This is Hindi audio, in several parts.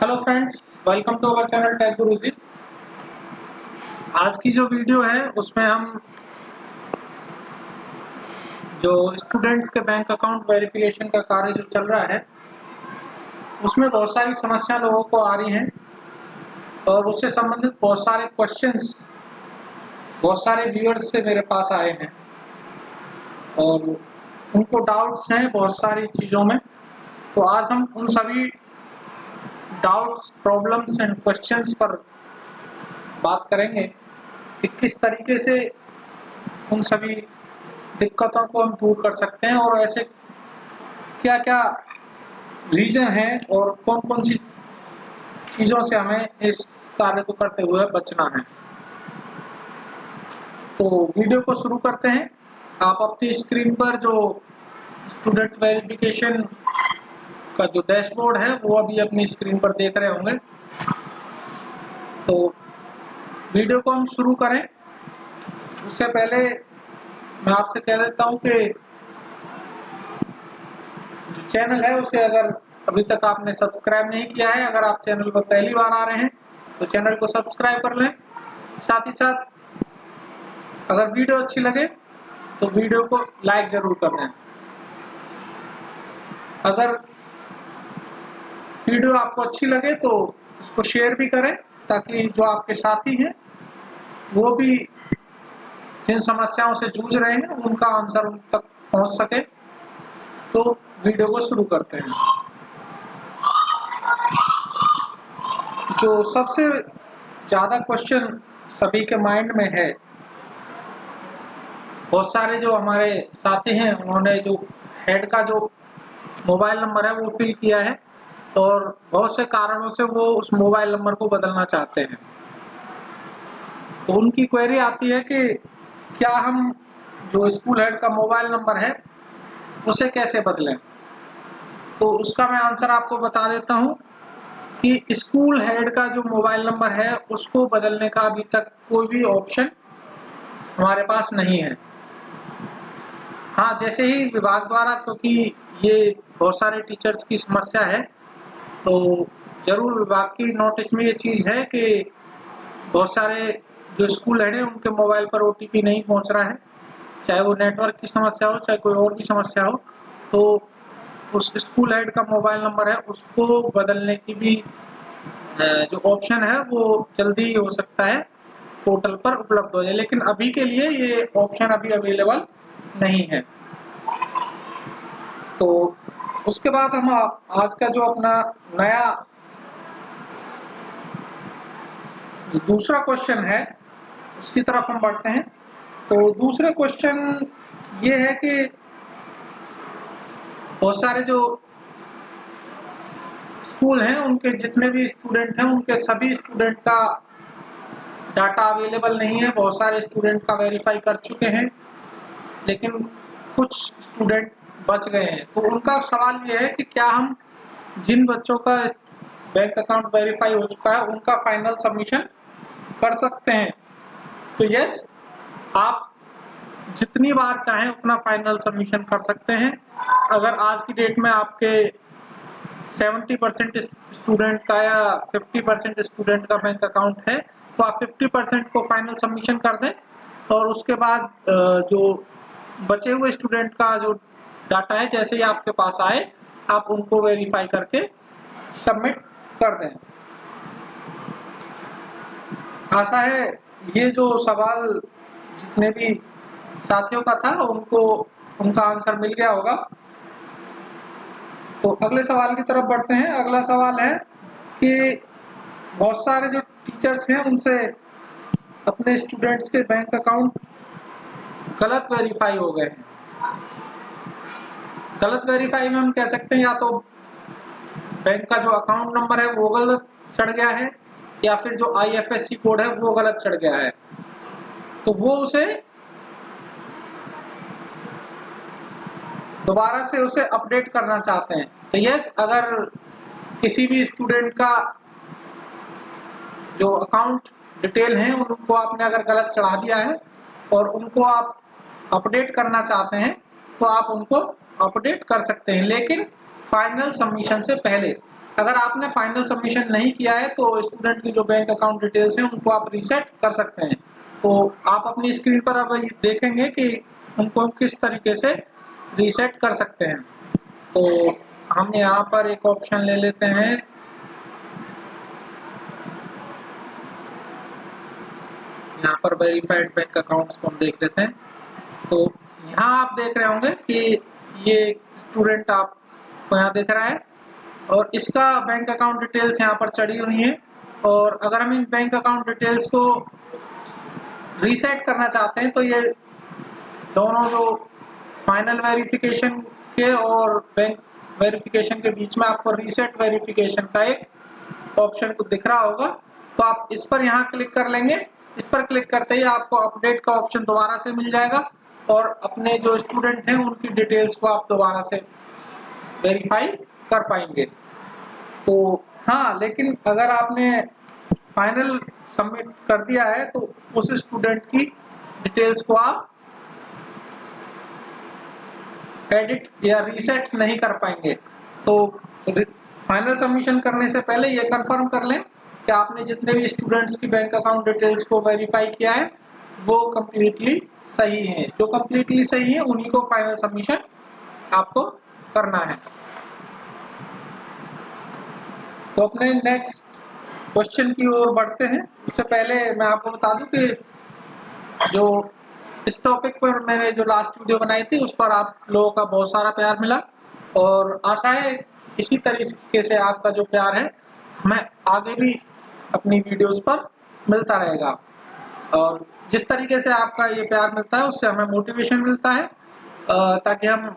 Hello friends, welcome to our channel tech Guruji. आज की जो वीडियो है उसमें हम जो स्टूडेंट्स के बैंक अकाउंट वेरिफिकेशन का कार्य जो चल रहा है उसमें बहुत सारी समस्या लोगों को आ रही हैं और उससे संबंधित बहुत सारे क्वेश्चंस बहुत सारे व्यूअर्स से मेरे पास आए हैं और उनको डाउट्स हैं बहुत सारी चीज़ों में। तो आज हम उन सभी डाउट्स, प्रॉब्लम्स एंड क्वेश्चंस पर बात करेंगे कि किस तरीके से उन सभी दिक्कतों को हम दूर कर सकते हैं और ऐसे क्या क्या रीजन है और कौन कौन सी चीज़ों से हमें इस कार्य को करते हुए बचना है। तो वीडियो को शुरू करते हैं। आप अपनी स्क्रीन पर जो स्टूडेंट वेरिफिकेशन का जो डैशबोर्ड है वो अभी अपनी स्क्रीन पर देख रहे होंगे। तो वीडियो को हम शुरू करें उससे पहले मैं आपसे कह देता हूं कि जो चैनल है उसे अगर अभी तक आपने सब्सक्राइब नहीं किया है, अगर आप चैनल पर पहली बार आ रहे हैं तो चैनल को सब्सक्राइब कर लें। साथ ही साथ अगर वीडियो अच्छी लगे तो वीडियो को लाइक जरूर कर दें। अगर वीडियो आपको अच्छी लगे तो उसको शेयर भी करें ताकि जो आपके साथी हैं वो भी जिन समस्याओं से जूझ रहे हैं उनका आंसर उन तक पहुंच सके। तो वीडियो को शुरू करते हैं। जो सबसे ज़्यादा क्वेश्चन सभी के माइंड में है, बहुत सारे जो हमारे साथी हैं उन्होंने जो हेड का जो मोबाइल नंबर है वो फिल किया है और बहुत से कारणों से वो उस मोबाइल नंबर को बदलना चाहते हैं। तो उनकी क्वेरी आती है कि क्या हम जो स्कूल हेड का मोबाइल नंबर है उसे कैसे बदलें। तो उसका मैं आंसर आपको बता देता हूं कि स्कूल हेड का जो मोबाइल नंबर है उसको बदलने का अभी तक कोई भी ऑप्शन हमारे पास नहीं है। हाँ, जैसे ही विभाग द्वारा, क्योंकि ये बहुत सारे टीचर्स की समस्या है, तो जरूर विभाग की नोटिस में ये चीज़ है कि बहुत सारे जो स्कूल हेड हैं उनके मोबाइल पर OTP नहीं पहुंच रहा है, चाहे वो नेटवर्क की समस्या हो चाहे कोई और भी समस्या हो। तो उस स्कूल हेड का मोबाइल नंबर है उसको बदलने की भी जो ऑप्शन है वो जल्दी ही हो सकता है पोर्टल पर उपलब्ध हो जाए, लेकिन अभी के लिए ये ऑप्शन अभी अवेलेबल नहीं है। तो उसके बाद हम आज का जो अपना नया दूसरा क्वेश्चन है उसकी तरफ हम बढ़ते हैं। तो दूसरे क्वेश्चन ये है कि बहुत सारे जो स्कूल हैं उनके जितने भी स्टूडेंट हैं उनके सभी स्टूडेंट का डाटा अवेलेबल नहीं है। बहुत सारे स्टूडेंट का वेरीफाई कर चुके हैं लेकिन कुछ स्टूडेंट बच गए हैं। तो उनका सवाल ये है कि क्या हम जिन बच्चों का बैंक अकाउंट वेरीफाई हो चुका है उनका फाइनल सबमिशन कर सकते हैं। तो यस, आप जितनी बार चाहें उतना फाइनल सबमिशन कर सकते हैं। अगर आज की डेट में आपके 70% स्टूडेंट का या 50% स्टूडेंट का बैंक अकाउंट है तो आप 50% को फाइनल सबमिशन कर दें और उसके बाद जो बचे हुए स्टूडेंट का जो डाटा है जैसे ही आपके पास आए आप उनको वेरीफाई करके सबमिट कर दें। आशा है ये जो सवाल जितने भी साथियों का था उनको उनका आंसर मिल गया होगा। तो अगले सवाल की तरफ बढ़ते हैं। अगला सवाल है कि बहुत सारे जो टीचर्स हैं उनसे अपने स्टूडेंट्स के बैंक अकाउंट गलत वेरीफाई हो गए हैं। गलत वेरीफाई में हम कह सकते हैं या तो बैंक का जो अकाउंट नंबर है वो गलत चढ़ गया है या फिर जो IFSC कोड है वो गलत चढ़ गया है। तो वो उसे दोबारा से उसे अपडेट करना चाहते हैं। तो यस, अगर किसी भी स्टूडेंट का जो अकाउंट डिटेल है उनको आपने अगर गलत चढ़ा दिया है और उनको आप अपडेट करना चाहते हैं तो आप उनको अपडेट कर सकते हैं, लेकिन फाइनल सबमिशन से पहले। अगर आपने फाइनल सबमिशन नहीं किया है तो स्टूडेंट की जो बैंक अकाउंट डिटेल्स हैं उनको आप रीसेट कर सकते हैं। तो आप अपनी स्क्रीन पर अब देखेंगे कि उनको हम किस तरीके से रीसेट कर सकते हैं। तो हम यहाँ पर एक ऑप्शन ले लेते हैं, यहाँ पर वेरीफाइड बैंक अकाउंट्स को हम देख लेते हैं। तो यहाँ आप देख रहे होंगे कि ये स्टूडेंट आपको यहाँ दिख रहा है और इसका बैंक अकाउंट डिटेल्स यहाँ पर चढ़ी हुई हैं। और अगर हम इन बैंक अकाउंट डिटेल्स को रीसेट करना चाहते हैं तो ये दोनों जो फाइनल वेरिफिकेशन के और बैंक वेरिफिकेशन के बीच में आपको रीसेट वेरिफिकेशन का एक ऑप्शन को दिख रहा होगा। तो आप इस पर यहाँ क्लिक कर लेंगे। इस पर क्लिक करते ही आपको अपडेट का ऑप्शन दोबारा से मिल जाएगा और अपने जो स्टूडेंट हैं उनकी डिटेल्स को आप दोबारा से वेरीफाई कर पाएंगे। तो हाँ, लेकिन अगर आपने फाइनल सबमिट कर दिया है तो उस स्टूडेंट की डिटेल्स को आप एडिट या रीसेट नहीं कर पाएंगे। तो फाइनल सबमिशन करने से पहले ये कंफर्म कर लें कि आपने जितने भी स्टूडेंट्स की बैंक अकाउंट डिटेल्स को वेरीफाई किया है वो कम्प्लीटली सही है। जो कम्प्लीटली सही है उन्हीं को फाइनल सबमिशन आपको करना है। तो अपने नेक्स्ट क्वेश्चन की ओर बढ़ते हैं। उससे पहले मैं आपको बता दूं कि जो इस टॉपिक पर मैंने जो लास्ट वीडियो बनाई थी उस पर आप लोगों का बहुत सारा प्यार मिला और आशा है इसी तरीके से आपका जो प्यार है हमें आगे भी अपनी वीडियोस पर मिलता रहेगा। और जिस तरीके से आपका ये प्यार मिलता है उससे हमें मोटिवेशन मिलता है ताकि हम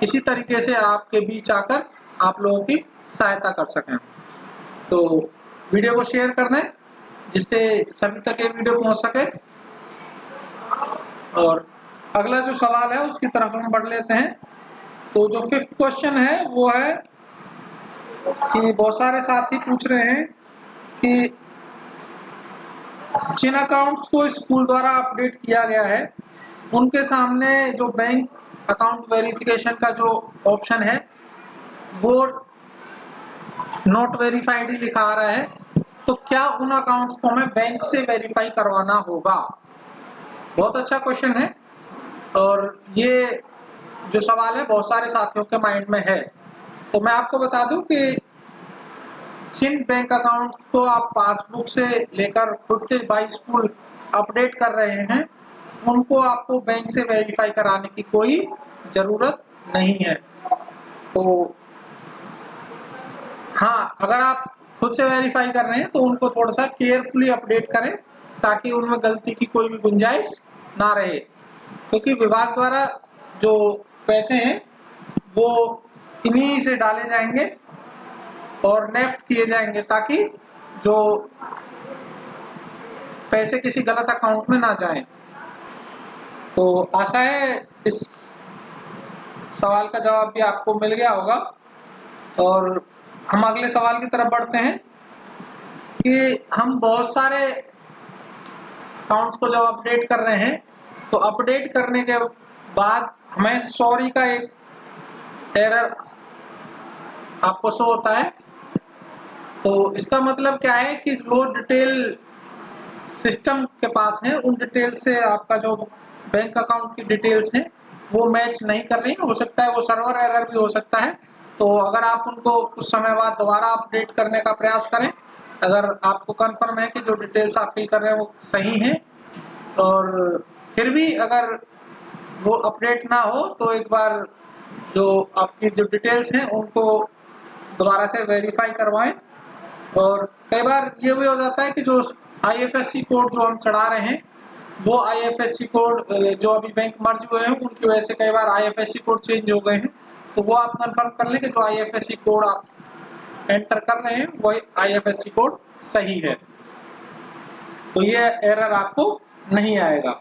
इसी तरीके से आपके बीच आकर आप लोगों की सहायता कर सकें। तो वीडियो को शेयर कर दें जिससे सभी तक ये वीडियो पहुंच सके। और अगला जो सवाल है उसकी तरफ हम बढ़ लेते हैं। तो जो 5th क्वेश्चन है वो है कि बहुत सारे साथी पूछ रहे हैं कि जिन अकाउंट्स को स्कूल द्वारा अपडेट किया गया है उनके सामने जो बैंक अकाउंट वेरिफिकेशन का जो ऑप्शन है वो नॉट वेरीफाइड ही लिखा आ रहा है। तो क्या उन अकाउंट्स को हमें बैंक से वेरीफाई करवाना होगा? बहुत अच्छा क्वेश्चन है और ये जो सवाल है बहुत सारे साथियों के माइंड में है। तो मैं आपको बता दूं कि जिन बैंक अकाउंट्स को आप पासबुक से लेकर खुद से बाई स्कूल अपडेट कर रहे हैं उनको आपको बैंक से वेरीफाई कराने की कोई जरूरत नहीं है। तो हाँ, अगर आप खुद से वेरीफाई कर रहे हैं तो उनको थोड़ा सा केयरफुली अपडेट करें ताकि उनमें गलती की कोई भी गुंजाइश ना रहे, क्योंकि विभाग द्वारा जो पैसे हैं वो इन्हीं से डाले जाएंगे और नेफ्ट किए जाएंगे ताकि जो पैसे किसी गलत अकाउंट में ना जाएं। तो आशा है इस सवाल का जवाब भी आपको मिल गया होगा और हम अगले सवाल की तरफ बढ़ते हैं कि हम बहुत सारे अकाउंट्स को जब अपडेट कर रहे हैं तो अपडेट करने के बाद हमें सॉरी का एक एरर आपको शो होता है। तो इसका मतलब क्या है कि जो डिटेल सिस्टम के पास है उन डिटेल से आपका जो बैंक अकाउंट की डिटेल्स हैं वो मैच नहीं कर रही। हो सकता है वो सर्वर एरर भी हो सकता है। तो अगर आप उनको कुछ समय बाद दोबारा अपडेट करने का प्रयास करें, अगर आपको कंफर्म है कि जो डिटेल्स आप फिल कर रहे हैं वो सही हैं और फिर भी अगर वो अपडेट ना हो तो एक बार जो आपकी जो डिटेल्स हैं उनको दोबारा से वेरीफाई करवाएं। और कई बार ये भी हो जाता है कि जो IFSC कोड जो हम चढ़ा रहे हैं वो IFSC कोड जो अभी बैंक मर्ज हुए हैं उनकी वजह से कई बार IFSC कोड चेंज हो गए हैं। तो वो आप कंफर्म कर लें कि जो IFSC कोड आप एंटर कर रहे हैं वो IFSC कोड सही है, तो ये एरर आपको नहीं आएगा।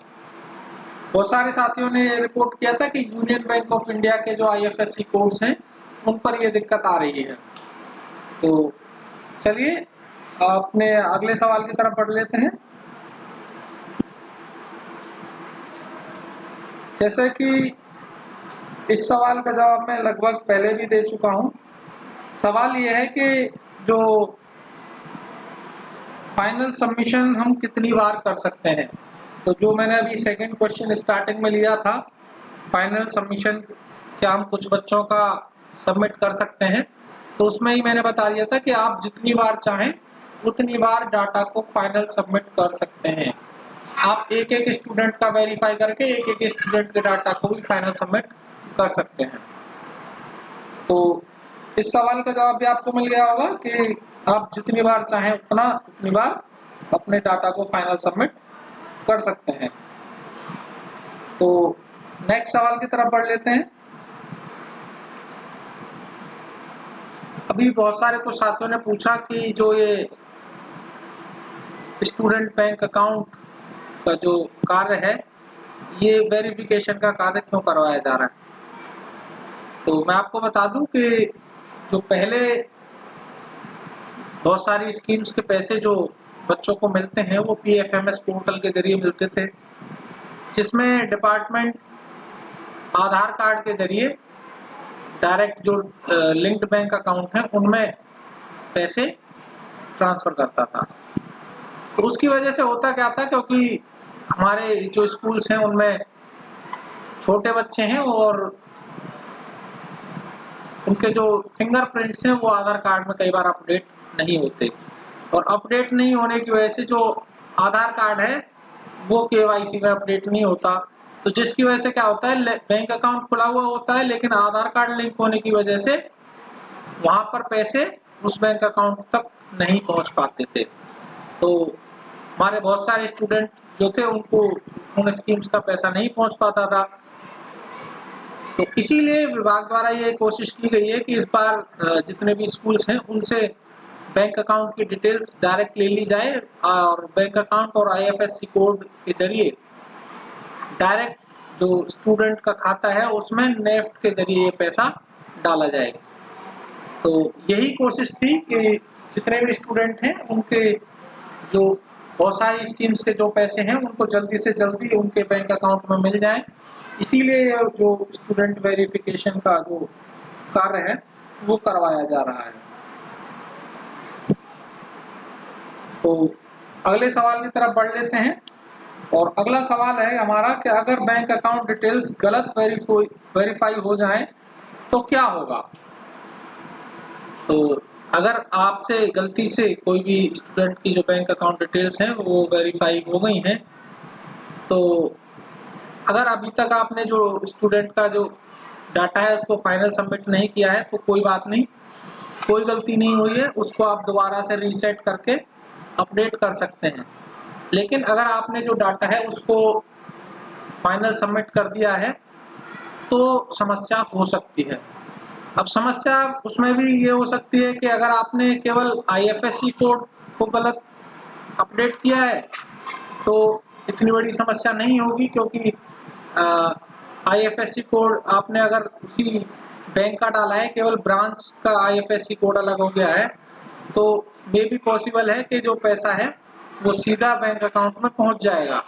बहुत सारे साथियों ने रिपोर्ट किया था कि यूनियन बैंक ऑफ इंडिया के जो IFSC कोड्स हैं उन पर ये दिक्कत आ रही है। तो चलिए अपने अगले सवाल की तरफ बढ़ लेते हैं। जैसे कि इस सवाल का जवाब मैं लगभग पहले भी दे चुका हूं सवाल ये है कि जो फाइनल सबमिशन हम कितनी बार कर सकते हैं। तो जो मैंने अभी सेकंड क्वेश्चन स्टार्टिंग में लिया था, फाइनल सबमिशन क्या हम कुछ बच्चों का सबमिट कर सकते हैं, तो उसमें ही मैंने बता दिया था कि आप जितनी बार चाहें उतनी बार डाटा को फाइनल सबमिट कर सकते हैं। आप एक एक स्टूडेंट का वेरीफाई करके एक एक स्टूडेंट के डाटा को भी फाइनल सबमिट कर सकते हैं। तो इस सवाल का जवाब भी आपको मिल गया होगा कि आप जितनी बार चाहें उतनी बार अपने डाटा को फाइनल सबमिट कर सकते हैं। तो नेक्स्ट सवाल की तरफ बढ़ लेते हैं। अभी बहुत सारे कुछ साथियों ने पूछा कि जो ये स्टूडेंट बैंक अकाउंट का जो कार्य है, ये वेरिफिकेशन का कार्य क्यों करवाया जा रहा है। तो मैं आपको बता दूं कि जो पहले बहुत सारी स्कीम्स के पैसे जो बच्चों को मिलते हैं वो PFMS पोर्टल के जरिए मिलते थे, जिसमें डिपार्टमेंट आधार कार्ड के जरिए डायरेक्ट जो लिंक्ड बैंक अकाउंट है उनमें पैसे ट्रांसफर करता था। तो उसकी वजह से होता क्या था, क्योंकि हमारे जो स्कूल्स हैं उनमें छोटे बच्चे हैं और उनके जो फिंगरप्रिंट्स हैं वो आधार कार्ड में कई बार अपडेट नहीं होते, और अपडेट नहीं होने की वजह से जो आधार कार्ड है वो KYC में अपडेट नहीं होता। तो जिसकी वजह से क्या होता है, बैंक अकाउंट खुला हुआ होता है लेकिन आधार कार्ड लिंक होने की वजह से वहां पर पैसे उस बैंक अकाउंट तक नहीं पहुंच पाते थे। तो हमारे बहुत सारे स्टूडेंट जो थे उनको उन स्कीम्स का पैसा नहीं पहुंच पाता था। तो इसीलिए विभाग द्वारा ये कोशिश की गई है कि इस बार जितने भी स्कूल्स हैं उनसे बैंक अकाउंट की डिटेल्स डायरेक्ट ले ली जाए और बैंक अकाउंट और IFSC कोड के जरिए डायरेक्ट जो स्टूडेंट का खाता है उसमें नेफ्ट के जरिए ये पैसा डाला जाए। तो यही कोशिश थी कि जितने भी स्टूडेंट हैं उनके जो बहुत सारी स्कीम्स के जो पैसे हैं उनको जल्दी से जल्दी उनके बैंक अकाउंट में मिल जाए। इसीलिए जो स्टूडेंट वेरिफिकेशन का जो कार्य है वो करवाया जा रहा है। तो अगले सवाल की तरफ बढ़ लेते हैं, और अगला सवाल है हमारा कि अगर बैंक अकाउंट डिटेल्स गलत वेरीफाई हो जाएं तो क्या होगा। तो अगर आपसे गलती से कोई भी स्टूडेंट की जो बैंक अकाउंट डिटेल्स हैं वो वेरीफाई हो गई हैं, तो अगर अभी तक आपने जो स्टूडेंट का जो डाटा है उसको फाइनल सबमिट नहीं किया है तो कोई बात नहीं, कोई गलती नहीं हुई है, उसको आप दोबारा से रीसेट करके अपडेट कर सकते हैं। लेकिन अगर आपने जो डाटा है उसको फाइनल सबमिट कर दिया है तो समस्या हो सकती है। अब समस्या उसमें भी ये हो सकती है कि अगर आपने केवल IFSC कोड को गलत अपडेट किया है तो इतनी बड़ी समस्या नहीं होगी, क्योंकि IFSC कोड आपने अगर उसी बैंक का डाला है, केवल ब्रांच का IFSC कोड अलग हो गया है, तो ये भी पॉसिबल है कि जो पैसा है वो सीधा बैंक अकाउंट में पहुंच जाएगा,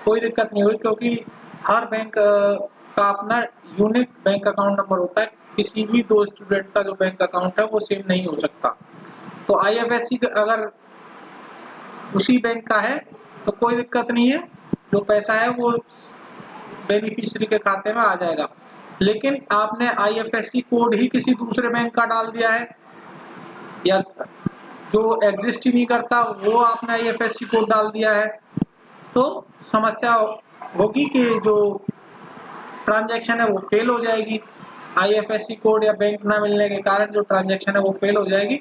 कोई दिक्कत नहीं होगी, क्योंकि हर बैंक का अपना यूनिक बैंक अकाउंट नंबर होता है। किसी भी दो स्टूडेंट का जो बैंक अकाउंट है वो सेम नहीं हो सकता। तो IFSC अगर उसी बैंक का है तो कोई दिक्कत नहीं है, जो पैसा है वो बेनिफिशियरी के खाते में आ जाएगा। लेकिन आपने IFSC कोड ही किसी दूसरे बैंक का डाल दिया है या जो एग्जिस्ट ही नहीं करता वो आपने IFSC कोड डाल दिया है, तो समस्या होगी कि जो ट्रांजैक्शन है वो फेल हो जाएगी। IFSC कोड या बैंक ना मिलने के कारण जो ट्रांजैक्शन है वो फेल हो जाएगी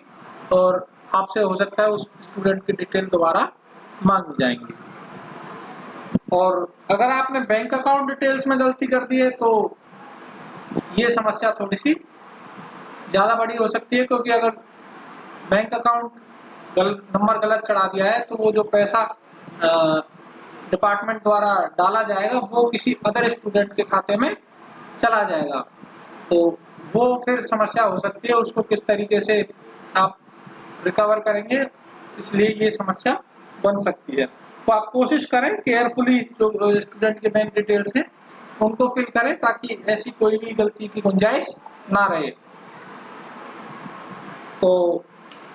और आपसे हो सकता है उस स्टूडेंट की डिटेल दोबारा मांगी जाएंगी। और अगर आपने बैंक अकाउंट डिटेल्स में गलती कर दी है तो ये समस्या थोड़ी सी ज़्यादा बड़ी हो सकती है, क्योंकि अगर बैंक अकाउंट नंबर गलत चढ़ा दिया है तो वो जो पैसा डिपार्टमेंट द्वारा डाला जाएगा वो किसी अदर स्टूडेंट के खाते में चला जाएगा, तो वो फिर समस्या हो सकती है। उसको किस तरीके से आप रिकवर करेंगे, इसलिए ये समस्या बन सकती है। तो आप कोशिश करें केयरफुली जो स्टूडेंट के बैंक डिटेल्स हैं उनको फिल करें ताकि ऐसी कोई भी गलती की गुंजाइश ना रहे। तो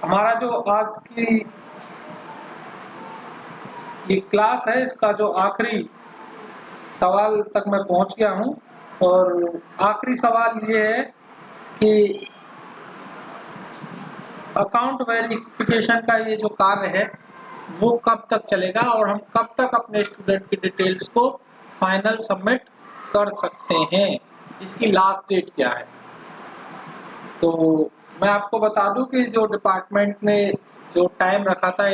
हमारा जो आज की ये क्लास है, इसका जो आखिरी सवाल तक मैं पहुंच गया हूं। और आखिरी सवाल ये है कि अकाउंट वेरिफिकेशन का ये जो कार्य है वो कब तक चलेगा और हम कब तक अपने स्टूडेंट की डिटेल्स को फाइनल सबमिट कर सकते हैं, इसकी लास्ट डेट क्या है। तो मैं आपको बता दूं कि जो डिपार्टमेंट ने जो टाइम रखा था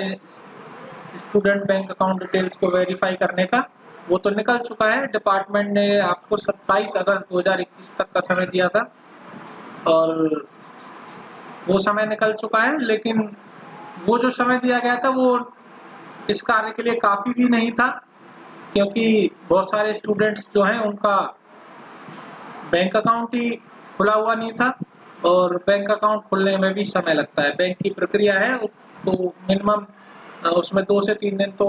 स्टूडेंट बैंक अकाउंट डिटेल्स को वेरीफाई करने का, वो तो निकल चुका है। डिपार्टमेंट ने आपको 27 अगस्त 2021 तक का समय दिया था और वो समय निकल चुका है। लेकिन वो जो समय दिया गया था वो इस कार्य के लिए काफ़ी भी नहीं था, क्योंकि बहुत सारे स्टूडेंट्स जो हैं उनका बैंक अकाउंट ही खुला हुआ नहीं था और बैंक अकाउंट खुलने में भी समय लगता है। बैंक की प्रक्रिया है तो मिनिमम उसमें 2 से 3 दिन तो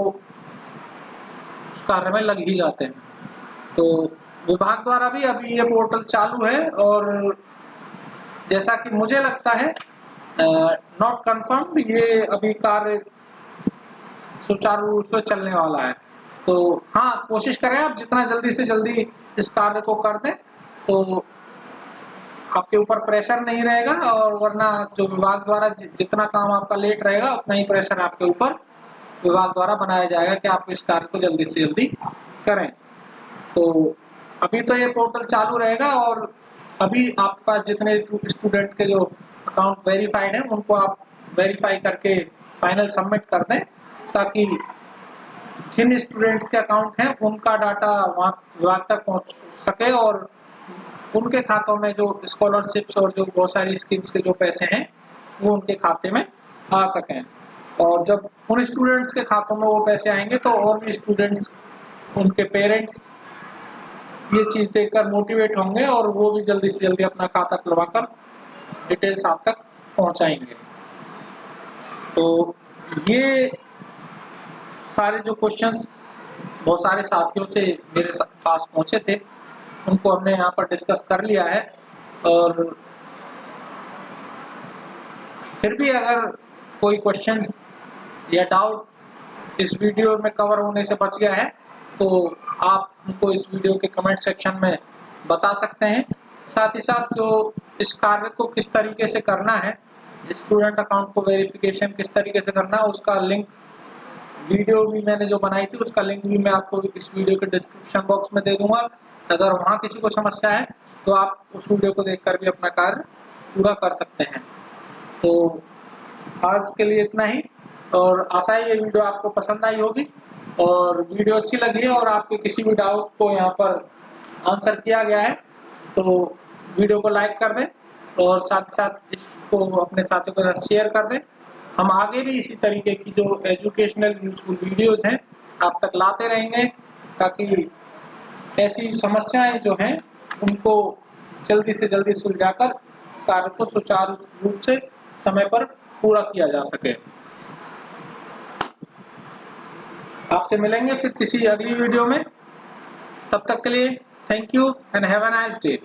उस कार्य में लग ही जाते हैं। तो विभाग द्वारा भी अभी ये पोर्टल चालू है और जैसा कि मुझे लगता है नॉट कंफर्म, ये अभी कार्य सुचारू रूप से चलने वाला है। तो हाँ, कोशिश करें आप जितना जल्दी से जल्दी इस कार्य को कर दें तो आपके ऊपर प्रेशर नहीं रहेगा, और वरना जो विभाग द्वारा जितना काम आपका लेट रहेगा उतना ही प्रेशर आपके ऊपर विभाग द्वारा बनाया जाएगा कि आप इस कार्य को जल्दी से जल्दी करें। तो अभी तो ये पोर्टल चालू रहेगा और अभी आपका जितने स्टूडेंट के जो अकाउंट वेरीफाइड है उनको आप वेरीफाई करके फाइनल सबमिट कर दें, ताकि जिन स्टूडेंट्स के अकाउंट हैं उनका डाटा वहाँ विभाग तक पहुँच सके और उनके खातों में जो स्कॉलरशिप्स और जो बहुत सारी स्कीम्स के जो पैसे हैं वो उनके खाते में आ सकें। और जब उन स्टूडेंट्स के खातों में वो पैसे आएंगे तो और भी स्टूडेंट्स, उनके पेरेंट्स ये चीज़ देखकर मोटिवेट होंगे और वो भी जल्दी से जल्दी अपना खाता खुलवाकर डिटेल्स आप तक पहुंचाएंगे। तो ये सारे जो क्वेश्चंस बहुत सारे साथियों से मेरे पास पहुंचे थे उनको हमने यहाँ पर डिस्कस कर लिया है। और फिर भी अगर कोई क्वेश्चंस या डाउट इस वीडियो में कवर होने से बच गया है तो आप उनको इस वीडियो के कमेंट सेक्शन में बता सकते हैं। साथ ही साथ जो इस कार्य को किस तरीके से करना है, स्टूडेंट अकाउंट को वेरिफिकेशन किस तरीके से करना है, उसका लिंक वीडियो भी मैंने जो बनाई थी उसका लिंक भी मैं आपको इस वीडियो के डिस्क्रिप्शन बॉक्स में दे दूंगा। अगर वहाँ किसी को समस्या है तो आप उस वीडियो को देखकर भी अपना कार्य पूरा कर सकते हैं। तो आज के लिए इतना ही, और आशा है ये वीडियो आपको पसंद आई होगी और वीडियो अच्छी लगी है और आपके किसी भी डाउट को यहाँ पर आंसर किया गया है तो वीडियो को लाइक कर दें और साथ ही साथ इसको अपने साथियों के साथ शेयर कर दें। हम आगे भी इसी तरीके की जो एजुकेशनल यूजफुल वीडियोस हैं आप तक लाते रहेंगे, ताकि ऐसी समस्याएं जो हैं उनको जल्दी से जल्दी सुलझाकर कार्य को सुचारू रूप से समय पर पूरा किया जा सके। आपसे मिलेंगे फिर किसी अगली वीडियो में, तब तक के लिए thank you and have a nice day.